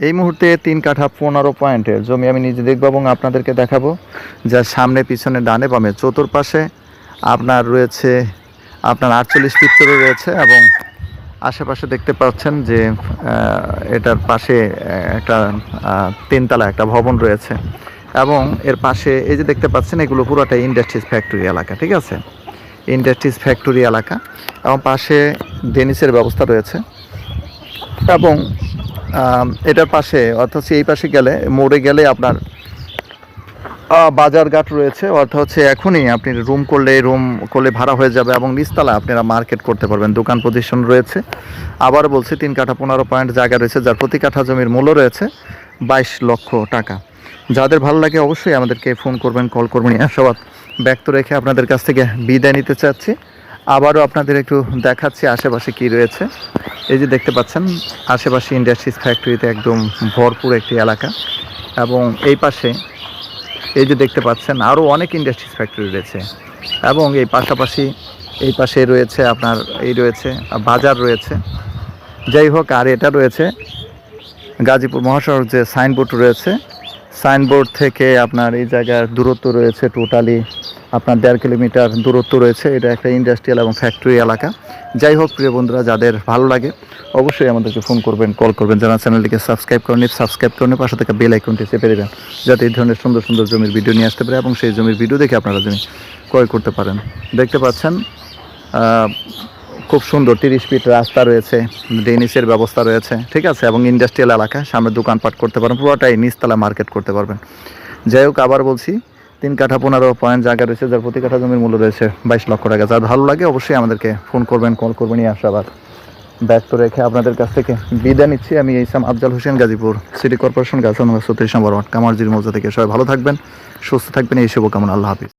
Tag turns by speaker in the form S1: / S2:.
S1: এই মুহূর্তে 3 কাঠা 15 পয়েন্টের জমি আমি নিজে দেখব এবং আপনাদেরকে দেখাবো, যার সামনে পিছনে ডানে বামে চতুর্পাশে আপনার রয়েছে আপনার 48 ফিট করে রয়েছে এবং আশেপাশে দেখতে পাচ্ছেন যে এটার পাশে একটা 3 তলা একটা ভবন রয়েছে এবং এর পাশে এই যে দেখতে পাচ্ছেন এগুলো পুরোটাই ইন্ডাস্ট্রিজ ফ্যাক্টরি এলাকা, ঠিক আছে, ইন্ডাস্ট্রিজ ফ্যাক্টরি এলাকা এবং পাশে ডেনিসের ব্যবস্থা রয়েছে এবং এটার পাশে অর্থাৎ এই পাশে গেলে মোড়ে গেলে আপনার বাজারঘাট রয়েছে, অর্থাৎ হচ্ছে এখনই আপনি রুম করলে ভাড়া হয়ে যাবে এবং নিচতলা আপনারা মার্কেট করতে পারবেন, দোকান পজিশন রয়েছে। আবার বলছি 3 কাঠা 15 পয়েন্ট জায়গা রয়েছে, যার প্রতি কাঠা জমির মূল্য রয়েছে 22 লক্ষ টাকা। যাদের ভালো লাগে অবশ্যই আমাদেরকে ফোন করবেন, কল করবেন। আশাবাদ ব্যক্ত রেখে আপনাদের কাছ থেকে বিদায় নিতে চাচ্ছি। আবারও আপনাদের একটু দেখাচ্ছি আশেপাশে কি রয়েছে। এই যে দেখতে পাচ্ছেন আশেপাশে ইন্ডাস্ট্রিজ ফ্যাক্টরিতে একদম ভরপুর একটি এলাকা এবং এই পাশে এই যে দেখতে পাচ্ছেন আরও অনেক ইন্ডাস্ট্রিজ ফ্যাক্টরি রয়েছে এবং এই পাশাপাশি এই পাশে রয়েছে আপনার রয়েছে বাজার রয়েছে। যাই হোক, আর এটা রয়েছে গাজীপুর মহাসড়ক যে সাইনবোর্ড রয়েছে, সাইনবোর্ড থেকে আপনার এই জায়গার দূরত্ব রয়েছে টোটালি আপনার 1.5 কিলোমিটার দূরত্ব রয়েছে। এটা একটা ইন্ডাস্ট্রিয়াল এবং ফ্যাক্টরি এলাকা। যাই হোক প্রিয় বন্ধুরা, যাদের ভালো লাগে অবশ্যই আমাদেরকে ফোন করবেন, কল করবেন। যারা চ্যানেলটিকে সাবস্ক্রাইব করেন পাশে থাকা বেল আইকনটি চেপে দেবেন, যাতে এই ধরনের সুন্দর সুন্দর জমির ভিডিও নিয়ে আসতে পারে এবং সেই জমির ভিডিও দেখে আপনারা জমি ক্রয় করতে পারেন। দেখতে পাচ্ছেন খুব সুন্দর 30 ফিট রাস্তা রয়েছে, ডেনিসের ব্যবস্থা রয়েছে, ঠিক আছে, এবং ইন্ডাস্ট্রিয়াল এলাকা, সামনে দোকানপাট করতে পারেন, পুরোটাই নিচতলা মার্কেট করতে পারবেন। যাই হোক, আবার বলছি 3 কাঠা 15 পয়েন্ট জায়গা রয়েছে, যার প্রতি কাঠা জমির মূল্য রয়েছে 22 লক্ষ টাকা। যার ভালো লাগে অবশ্যই আমাদেরকে ফোন করবেন, কল করবেন। আশাবাদ ব্যক্ত রেখে আপনাদের কাছ থেকে বিদায় নিচ্ছি। আমি ইসাম আফজাল হোসেন, গাজীপুর সিটি কর্পোরেশন, গাজীপুর 34 নম্বর ওয়ার্ড, কামারজির মৌজা থেকে। সবাই ভালো থাকবেন, সুস্থ থাকবেন, এই শুভকামনা। আল্লাহ হাফিজ।